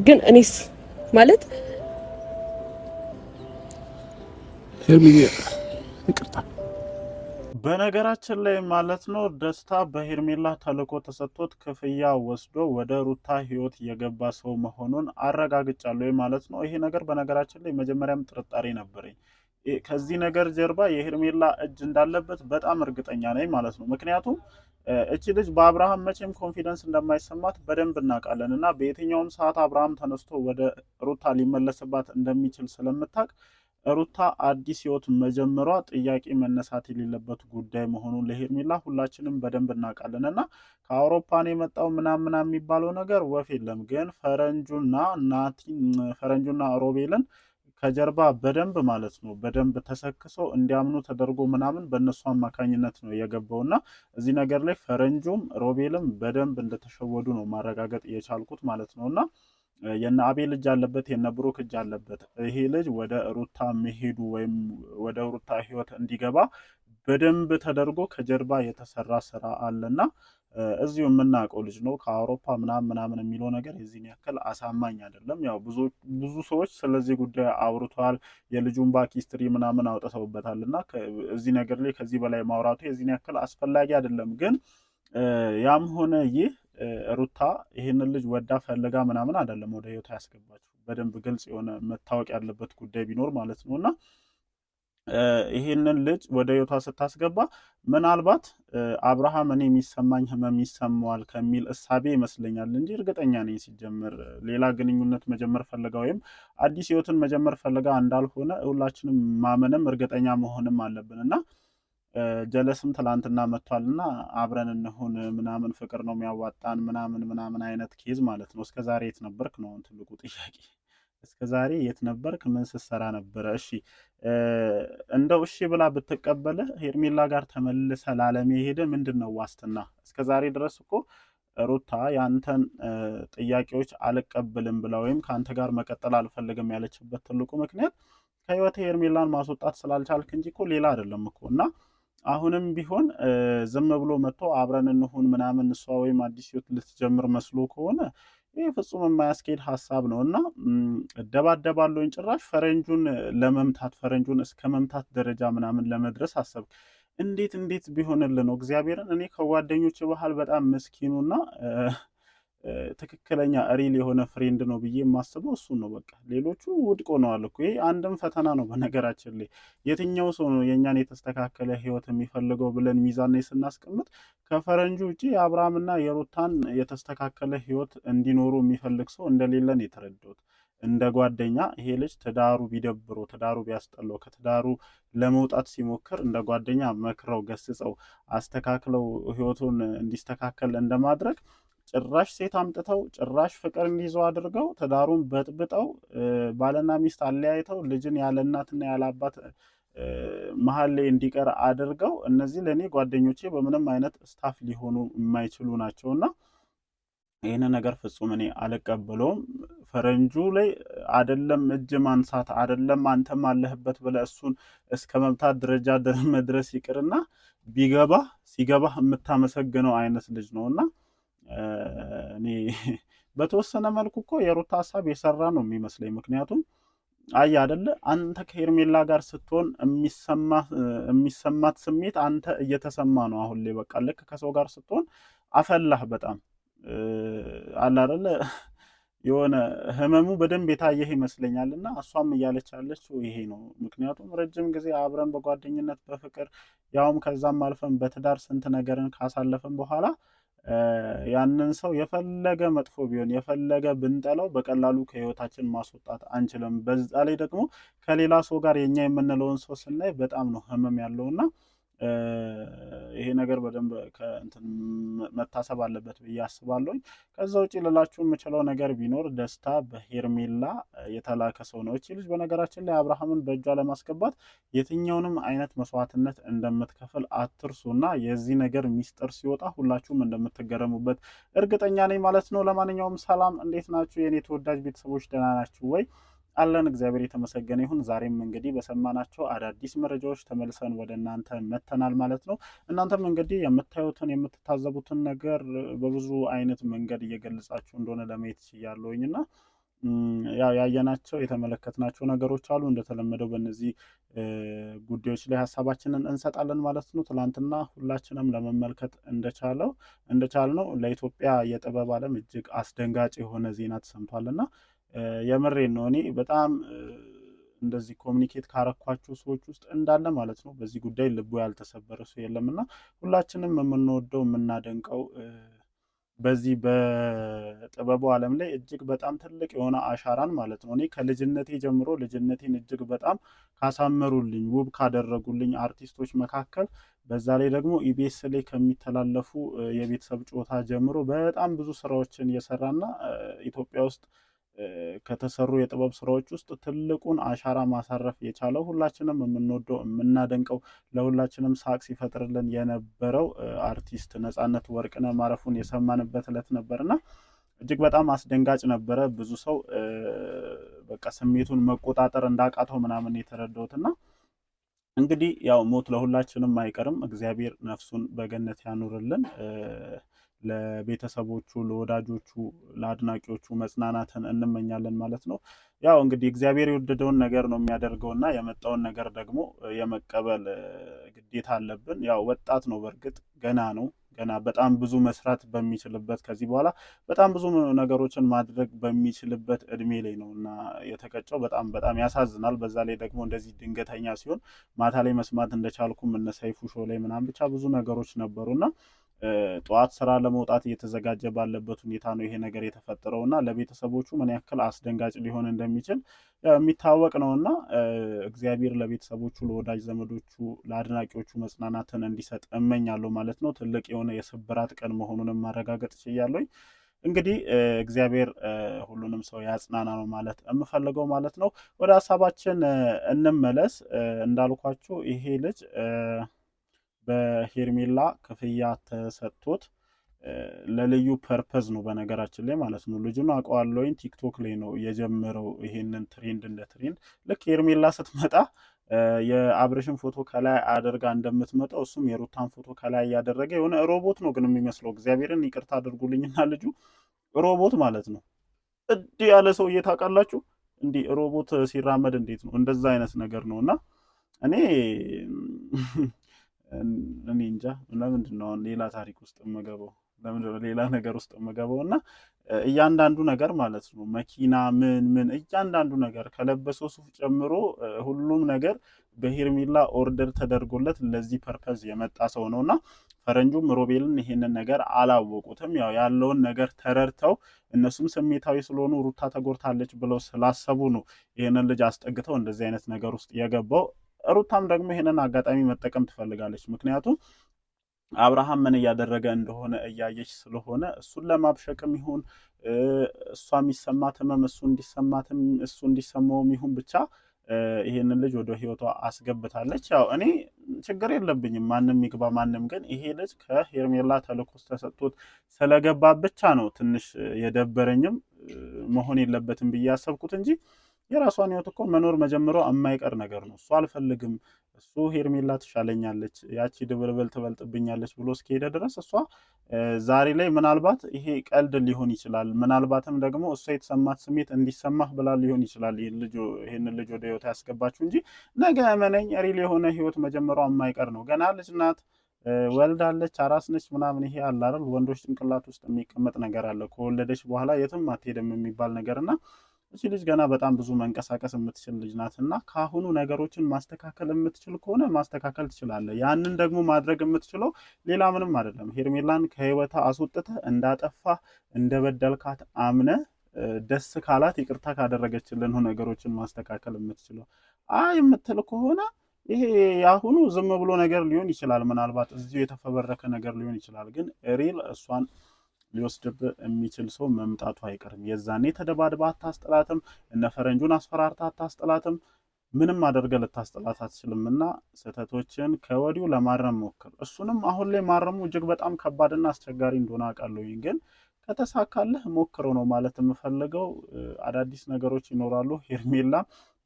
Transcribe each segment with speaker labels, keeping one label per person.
Speaker 1: ግን እኔስ ማለት
Speaker 2: ሄርሚዬ ይቅርታ።
Speaker 3: በነገራችን ላይ ማለት ነው ደስታ በሄርሜላ ተልዕኮ ተሰጥቶት ክፍያ ወስዶ ወደ ሩታ ህይወት የገባ ሰው መሆኑን አረጋግጫለሁ ማለት ነው። ይሄ ነገር በነገራችን ላይ መጀመሪያም ጥርጣሬ ነበረኝ። ከዚህ ነገር ጀርባ የሄርሜላ እጅ እንዳለበት በጣም እርግጠኛ ነኝ ማለት ነው። ምክንያቱም እቺ ልጅ በአብርሃም መቼም ኮንፊደንስ እንደማይሰማት በደንብ እናውቃለን እና በየትኛውም ሰዓት አብርሃም ተነስቶ ወደ ሩታ ሊመለስባት እንደሚችል ስለምታውቅ ሩታ አዲስ ህይወት መጀመሯ ጥያቄ መነሳት የሌለበት ጉዳይ መሆኑን ለሄርሜላ ሁላችንም በደንብ እናውቃለን እና ከአውሮፓን የመጣው ምናምን የሚባለው ነገር ወፍ የለም። ግን ፈረንጁና ሮቤልን ከጀርባ በደንብ ማለት ነው በደንብ ተሰክሰው እንዲያምኑ ተደርጎ ምናምን በእነሱ አማካኝነት ነው የገባው እና እዚህ ነገር ላይ ፈረንጁም ሮቤልም በደንብ እንደተሸወዱ ነው ማረጋገጥ የቻልኩት ማለት ነው እና የነ አቤል እጅ አለበት፣ የነ ብሩክ እጅ አለበት። ይሄ ልጅ ወደ ሩታ መሄዱ ወይም ወደ ሩታ ህይወት እንዲገባ በደንብ ተደርጎ ከጀርባ የተሰራ ስራ አለና እዚሁ የምናውቀው ልጅ ነው። ከአውሮፓ ምናምን የሚለው ነገር የዚህን ያክል አሳማኝ አይደለም። ያው ብዙ ሰዎች ስለዚህ ጉዳይ አውርተዋል። የልጁን ባክ ሂስትሪ ምናምን አውጥተውበታል እና እዚህ ነገር ላይ ከዚህ በላይ ማውራቱ የዚህን ያክል አስፈላጊ አይደለም። ግን ያም ሆነ ይህ ሩታ ይህንን ልጅ ወዳ ፈልጋ ምናምን አይደለም ወደ ህይወቷ ያስገባችው። በደንብ ግልጽ የሆነ መታወቅ ያለበት ጉዳይ ቢኖር ማለት ነው እና ይህንን ልጅ ወደ ህይወቷ ስታስገባ ምናልባት አብርሃም እኔ የሚሰማኝ ህመም ይሰማዋል ከሚል እሳቤ ይመስለኛል እንጂ እርግጠኛ ነኝ ሲጀምር ሌላ ግንኙነት መጀመር ፈልጋ ወይም አዲስ ህይወትን መጀመር ፈልጋ እንዳልሆነ ሁላችንም ማመንም እርግጠኛ መሆንም አለብን እና ጀለስም ትላንትና መጥቷል እና አብረን እንሁን ምናምን ፍቅር ነው የሚያዋጣን ምናምን አይነት ኬዝ ማለት ነው። እስከ ዛሬ የት ነበርክ ነው ትልቁ ጥያቄ። እስከ ዛሬ የት ነበርክ? ምን ስትሰራ ነበረ? እሺ እንደው እሺ ብላ ብትቀበልህ ሄርሜላ ጋር ተመልሰ ላለመሄድ ምንድን ነው ዋስትና? እስከ ዛሬ ድረስ እኮ ሩታ ያንተን ጥያቄዎች አልቀበልም ብላ ወይም ከአንተ ጋር መቀጠል አልፈልግም ያለችበት ትልቁ ምክንያት ከህይወት ሄርሜላን ማስወጣት ስላልቻልክ እንጂ እኮ ሌላ አይደለም እኮ እና አሁንም ቢሆን ዝም ብሎ መጥቶ አብረን እንሁን ምናምን እሷ ወይም አዲስ ህይወት ልትጀምር መስሎ ከሆነ ይህ ፍጹም የማያስኬድ ሀሳብ ነው እና እደባደባለሁኝ ጭራሽ ፈረንጁን ለመምታት ፈረንጁን እስከ መምታት ደረጃ ምናምን ለመድረስ አሰብ። እንዴት ቢሆንልን ነው? እግዚአብሔርን እኔ ከጓደኞች ባህል በጣም ምስኪኑና ትክክለኛ ሪል የሆነ ፍሬንድ ነው ብዬ የማስበው እሱን ነው። በቃ ሌሎቹ ውድቅ ሆነዋል እኮ። ይሄ አንድም ፈተና ነው በነገራችን ላይ። የትኛው ሰው ነው የእኛን የተስተካከለ ህይወት የሚፈልገው ብለን ሚዛን ላይ ስናስቀምጥ ከፈረንጁ ውጭ የአብርሃምና የሩታን የተስተካከለ ህይወት እንዲኖሩ የሚፈልግ ሰው እንደሌለን የተረዳሁት። እንደ ጓደኛ ይሄ ልጅ ትዳሩ ቢደብረው ትዳሩ ቢያስጠላው ከትዳሩ ለመውጣት ሲሞክር እንደ ጓደኛ መክረው ገስጸው አስተካክለው ህይወቱን እንዲስተካከል እንደማድረግ ጭራሽ ሴት አምጥተው ጭራሽ ፍቅር እንዲይዘው አድርገው ትዳሩን በጥብጠው ባልና ሚስት አለያይተው ልጅን ያለ እናትና ያለ አባት መሀል ላይ እንዲቀር አድርገው እነዚህ ለእኔ ጓደኞቼ በምንም አይነት ስታፍ ሊሆኑ የማይችሉ ናቸውና ይህን ነገር ፍጹም እኔ አልቀበለውም። ፈረንጁ ላይ አደለም እጅ ማንሳት አደለም አንተም አለህበት ብለህ እሱን እስከ መምታት ደረጃ መድረስ ይቅርና ሲገባህ የምታመሰግነው አይነት ልጅ ነውና እኔ በተወሰነ መልኩ እኮ የሩታ ሀሳብ የሰራ ነው የሚመስለኝ። ምክንያቱም አይ አይደለ አንተ ከሄርሜላ ጋር ስትሆን የሚሰማት ስሜት አንተ እየተሰማ ነው አሁን ላይ። በቃ ልክ ከሰው ጋር ስትሆን አፈላህ በጣም አለ አይደለ የሆነ ህመሙ በደንብ የታየህ ይመስለኛል እና እሷም እያለች ያለችው ይሄ ነው። ምክንያቱም ረጅም ጊዜ አብረን በጓደኝነት በፍቅር ያውም ከዛም አልፈን በትዳር ስንት ነገርን ካሳለፈን በኋላ ያንን ሰው የፈለገ መጥፎ ቢሆን የፈለገ ብንጠላው በቀላሉ ከህይወታችን ማስወጣት አንችልም። በዛ ላይ ደግሞ ከሌላ ሰው ጋር የኛ የምንለውን ሰው ስናይ በጣም ነው ህመም ያለውና ይሄ ነገር በደንብ ከእንትን መታሰብ አለበት ብዬ አስባለሁ። ከዛ ውጪ ልላችሁ የምችለው ነገር ቢኖር ደስታ በሄርሜላ የተላከ ሰው ነው። እቺ ልጅ በነገራችን ላይ አብርሃምን በእጇ ለማስገባት የትኛውንም አይነት መስዋዕትነት እንደምትከፍል አትርሱና የዚህ ነገር ሚስጥር ሲወጣ ሁላችሁም እንደምትገረሙበት እርግጠኛ ነኝ ማለት ነው። ለማንኛውም ሰላም፣ እንዴት ናችሁ የኔ ተወዳጅ ቤተሰቦች? ደህና ናችሁ ወይ? አለን። እግዚአብሔር የተመሰገነ ይሁን። ዛሬም እንግዲህ በሰማናቸው አዳዲስ መረጃዎች ተመልሰን ወደ እናንተ መተናል ማለት ነው። እናንተም እንግዲህ የምታዩትን የምትታዘቡትን ነገር በብዙ አይነት መንገድ እየገለጻችሁ እንደሆነ ለማየት ችያለሁኝ እና ያው ያየናቸው የተመለከትናቸው ነገሮች አሉ። እንደተለመደው በእነዚህ ጉዳዮች ላይ ሀሳባችንን እንሰጣለን ማለት ነው። ትናንትና ሁላችንም ለመመልከት እንደቻልነው ለኢትዮጵያ የጥበብ ዓለም እጅግ አስደንጋጭ የሆነ ዜና ተሰምቷልና የምሬን ነው። እኔ በጣም እንደዚህ ኮሚኒኬት ካረኳቸው ሰዎች ውስጥ እንዳለ ማለት ነው በዚህ ጉዳይ ልቡ ያልተሰበረ ሰው የለምና ሁላችንም የምንወደው የምናደንቀው በዚህ በጥበቡ ዓለም ላይ እጅግ በጣም ትልቅ የሆነ አሻራን ማለት ነው እኔ ከልጅነቴ ጀምሮ ልጅነቴን እጅግ በጣም ካሳመሩልኝ ውብ ካደረጉልኝ አርቲስቶች መካከል በዛ ላይ ደግሞ ኢቢኤስ ላይ ከሚተላለፉ የቤተሰብ ጨዋታ ጀምሮ በጣም ብዙ ስራዎችን እየሰራና ኢትዮጵያ ውስጥ ከተሰሩ የጥበብ ስራዎች ውስጥ ትልቁን አሻራ ማሳረፍ የቻለው ሁላችንም የምንወደው የምናደንቀው ለሁላችንም ሳቅ ሲፈጥርልን የነበረው አርቲስት ነፃነት ወርቅነህ ማረፉን የሰማንበት ዕለት ነበርና እጅግ በጣም አስደንጋጭ ነበረ። ብዙ ሰው በቃ ስሜቱን መቆጣጠር እንዳቃተው ምናምን የተረዳሁትና እንግዲህ ያው ሞት ለሁላችንም አይቀርም። እግዚአብሔር ነፍሱን በገነት ያኑርልን። ለቤተሰቦቹ፣ ለወዳጆቹ፣ ለአድናቂዎቹ መጽናናትን እንመኛለን ማለት ነው። ያው እንግዲህ እግዚአብሔር የወደደውን ነገር ነው የሚያደርገውና የመጣውን ነገር ደግሞ የመቀበል ግዴታ አለብን። ያው ወጣት ነው፣ በእርግጥ ገና ነው። ገና በጣም ብዙ መስራት በሚችልበት ከዚህ በኋላ በጣም ብዙ ነገሮችን ማድረግ በሚችልበት እድሜ ላይ ነው እና የተቀጨው በጣም ያሳዝናል። በዛ ላይ ደግሞ እንደዚህ ድንገተኛ ሲሆን ማታ ላይ መስማት እንደቻልኩም እነ ሰይፉ ሾው ላይ ምናምን ብቻ ብዙ ነገሮች ነበሩና ጠዋት ስራ ለመውጣት እየተዘጋጀ ባለበት ሁኔታ ነው ይሄ ነገር የተፈጠረው እና ለቤተሰቦቹ ምን ያክል አስደንጋጭ ሊሆን እንደሚችል የሚታወቅ ነውና እግዚአብሔር ለቤተሰቦቹ፣ ለወዳጅ ዘመዶቹ፣ ለአድናቂዎቹ መጽናናትን እንዲሰጥ እመኛለሁ ማለት ነው። ትልቅ የሆነ የስብራት ቀን መሆኑንም ማረጋገጥ ችያለሁ። እንግዲህ እግዚአብሔር ሁሉንም ሰው ያጽናና ነው ማለት የምፈልገው ማለት ነው። ወደ ሀሳባችን እንመለስ። እንዳልኳችሁ ይሄ ልጅ በሄርሜላ ክፍያ ተሰጥቶት ለልዩ ፐርፐዝ ነው በነገራችን ላይ ማለት ነው። ልጁን አውቀዋለሁኝ። ቲክቶክ ላይ ነው የጀመረው ይሄንን ትሬንድ እንደ ትሬንድ ልክ ሄርሜላ ስትመጣ የአብርሽን ፎቶ ከላይ አድርጋ እንደምትመጣው እሱም የሩታን ፎቶ ከላይ እያደረገ የሆነ ሮቦት ነው ግን የሚመስለው። እግዚአብሔርን ይቅርታ አድርጉልኝና ልጁ ሮቦት ማለት ነው። እንዲህ ያለ ሰውዬ ታውቃላችሁ? እንዲህ ሮቦት ሲራመድ እንዴት ነው? እንደዛ አይነት ነገር ነው እና እኔ እንጃ ለምንድን ነው ሌላ ታሪክ ውስጥ የምገባው? ለምንድን ነው ሌላ ነገር ውስጥ የምገባው? እና እያንዳንዱ ነገር ማለት ነው መኪና ምን እያንዳንዱ ነገር ከለበሰው ሱፍ ጨምሮ ሁሉም ነገር በሄርሜላ ኦርደር ተደርጎለት ለዚህ ፐርፐዝ የመጣ ሰው ነውና ፈረንጁም ሮቤልን ይሄንን ነገር አላወቁትም። ያው ያለውን ነገር ተረድተው እነሱም ስሜታዊ ስለሆኑ ሩታ ተጎድታለች ብለው ስላሰቡ ነው ይሄንን ልጅ አስጠግተው እንደዚህ አይነት ነገር ውስጥ የገባው። ሩታም ደግሞ ይሄንን አጋጣሚ መጠቀም ትፈልጋለች። ምክንያቱም አብርሃም ምን እያደረገ እንደሆነ እያየች ስለሆነ እሱን ለማብሸቅም ይሁን እሷ የሚሰማት ህመም እሱ እንዲሰማውም ይሁን ብቻ ይሄንን ልጅ ወደ ህይወቷ አስገብታለች። ያው እኔ ችግር የለብኝም ማንም ይግባ ማንም፣ ግን ይሄ ልጅ ከሄርሜላ ተልእኮ ተሰጥቶት ስለገባ ብቻ ነው ትንሽ የደበረኝም መሆን የለበትም ብዬ ያሰብኩት እንጂ የራሷን ህይወት እኮ መኖር መጀመሯ የማይቀር ነገር ነው። እሱ አልፈልግም፣ እሱ ሄርሜላ ትሻለኛለች፣ ያቺ ድብልብል ትበልጥብኛለች ብሎ እስከሄደ ድረስ እሷ ዛሬ ላይ ምናልባት ይሄ ቀልድ ሊሆን ይችላል፣ ምናልባትም ደግሞ እሷ የተሰማት ስሜት እንዲሰማህ ብላ ሊሆን ይችላል ይህንን ልጅ ወደ ህይወት ያስገባችሁ እንጂ ነገ እመነኝ ሪል የሆነ ህይወት መጀመሯ የማይቀር ነው። ገና ልጅ ናት፣ ወልዳለች፣ አራስ ነች ምናምን። ይሄ አለ አይደል ወንዶች ጭንቅላት ውስጥ የሚቀመጥ ነገር አለ፣ ከወለደች በኋላ የትም አትሄድም የሚባል ነገር እና እቺ ልጅ ገና በጣም ብዙ መንቀሳቀስ የምትችል ልጅ ናት እና ከአሁኑ ነገሮችን ማስተካከል የምትችል ከሆነ ማስተካከል ትችላለህ። ያንን ደግሞ ማድረግ የምትችለው ሌላ ምንም አይደለም። ሄርሜላን ከህይወታ አስወጥተህ እንዳጠፋ እንደበደልካት አምነ ደስ ካላት ይቅርታ ካደረገችልን ነገሮችን ማስተካከል የምትችለው። የምትል ከሆነ ይሄ የአሁኑ ዝም ብሎ ነገር ሊሆን ይችላል፣ ምናልባት እዚሁ የተፈበረከ ነገር ሊሆን ይችላል። ግን ሪል እሷን ሊወስድብህ የሚችል ሰው መምጣቱ አይቀርም። የዛኔ ተደባድባ አታስጥላትም፣ እነ ፈረንጁን አስፈራርታ አታስጥላትም፣ ምንም አድርገህ ልታስጥላት አትችልም። እና ስህተቶችን ከወዲሁ ለማረም ሞክር። እሱንም አሁን ላይ ማረሙ እጅግ በጣም ከባድና አስቸጋሪ እንደሆነ አውቃለሁኝ፣ ግን ከተሳካለህ ሞክረው ነው ማለት የምፈልገው። አዳዲስ ነገሮች ይኖራሉ። ሄርሜላ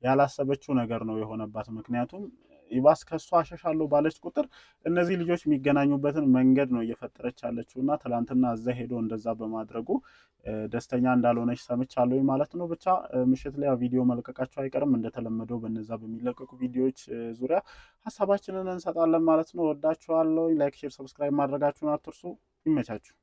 Speaker 3: ያላሰበችው ነገር ነው የሆነባት። ምክንያቱም ይባስ ከሷ አሸሻለሁ ባለች ቁጥር እነዚህ ልጆች የሚገናኙበትን መንገድ ነው እየፈጠረች ያለችው እና ትላንትና እዛ ሄዶ እንደዛ በማድረጉ ደስተኛ እንዳልሆነች ሰምቻለሁ ማለት ነው። ብቻ ምሽት ላይ ቪዲዮ መልቀቃቸው አይቀርም። እንደተለመደው በነዛ በሚለቀቁ ቪዲዮዎች ዙሪያ ሀሳባችንን እንሰጣለን ማለት ነው። ወዳችኋለሁ። ላይክ፣ ሼር፣ ሰብስክራይብ ማድረጋችሁን አትርሱ። ይመቻችሁ።